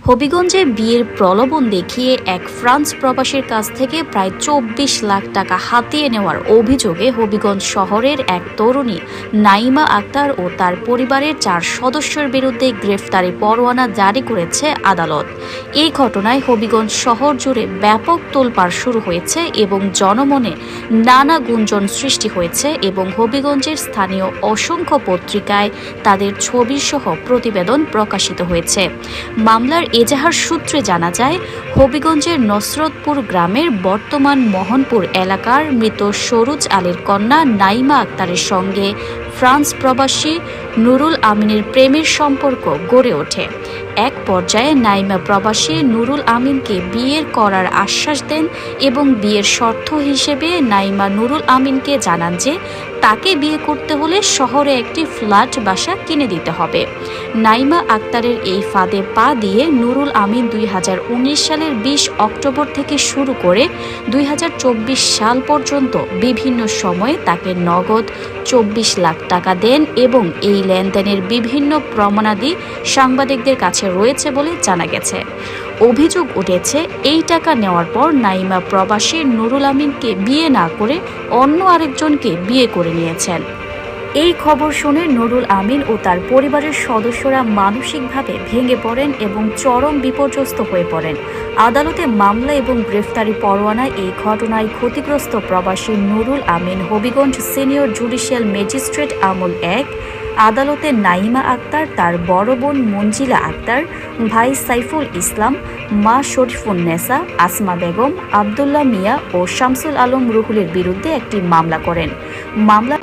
হবিগঞ্জে বিয়ের প্রলোভন দেখিয়ে এক ফ্রান্স প্রবাসীর কাছ থেকে প্রায় ২৪ লাখ টাকা হাতিয়ে নেওয়ার অভিযোগে হবিগঞ্জ শহরের এক তরুণী নাইমা আক্তার ও তার পরিবারের ৪ সদস্যের বিরুদ্ধে গ্রেফতারি পরোয়ানা জারি করেছে আদালত। এই ঘটনায় হবিগঞ্জ শহর জুড়ে ব্যাপক তোলপাড় শুরু হয়েছে এবং জনমনে নানা গুঞ্জন সৃষ্টি হয়েছে এবং হবিগঞ্জের স্থানীয় অসংখ্য পত্রিকায় তাদের ছবিসহ প্রতিবেদন প্রকাশিত হয়েছে। মামলার এজাহার সূত্রে জানা যায়, হবিগঞ্জের নসরতপুর গ্রামের বর্তমান মোহনপুর এলাকার মৃত সরুজ আলীর কন্যা নাইমা আক্তারের সঙ্গে ফ্রান্স প্রবাসী নুরুল আমিনের প্রেমের সম্পর্ক গড়ে ওঠে। এক পর্যায়ে নাইমা প্রবাসী নুরুল আমিনকে বিয়ের করার আশ্বাস দেন এবং বিয়ের শর্ত হিসেবে নাইমা নুরুল আমিনকে জানান যে তাকে বিয়ে করতে হলে শহরে একটি ফ্ল্যাট বাসা কিনে দিতে হবে। নাইমা আক্তারের এই ফাঁদে পা দিয়ে নুরুল আমিন ২০১৯ সালের ২০ অক্টোবর থেকে শুরু করে ২০২৪ সাল পর্যন্ত বিভিন্ন সময়ে তাকে নগদ ২৪ লাখ টাকা দেন এবং এই লেনদেনের বিভিন্ন প্রমাণাদি সাংবাদিকদের কাছে রয়েছে বলে জানা গেছে। অভিযোগ উঠেছে, এই টাকা নেওয়ার পর নাইমা প্রবাসী নুরুল আমিনকে বিয়ে না করে অন্য আরেকজনকে বিয়ে করে নিয়েছেন। এই খবর শুনে নুরুল আমিন ও তার পরিবারের সদস্যরা মানসিকভাবে ভেঙে পড়েন এবং চরম বিপর্যস্ত হয়ে পড়েন। আদালতে মামলা এবং গ্রেফতারি পরোয়ানায় এই ঘটনায় ক্ষতিগ্রস্ত প্রবাসী Nurul Amin Habiganj senior judicial magistrate আমল ১ আদালতে নাইমা আক্তার, তার বড় বোন মঞ্জিলা আক্তার, ভাই সাইফুল ইসলাম, মা শরীফুন্নেসা, আসমা বেগম, আবদুল্লাহ মিয়া ও শামসুল আলম রুহুলের বিরুদ্ধে একটি মামলা করেন। মামলা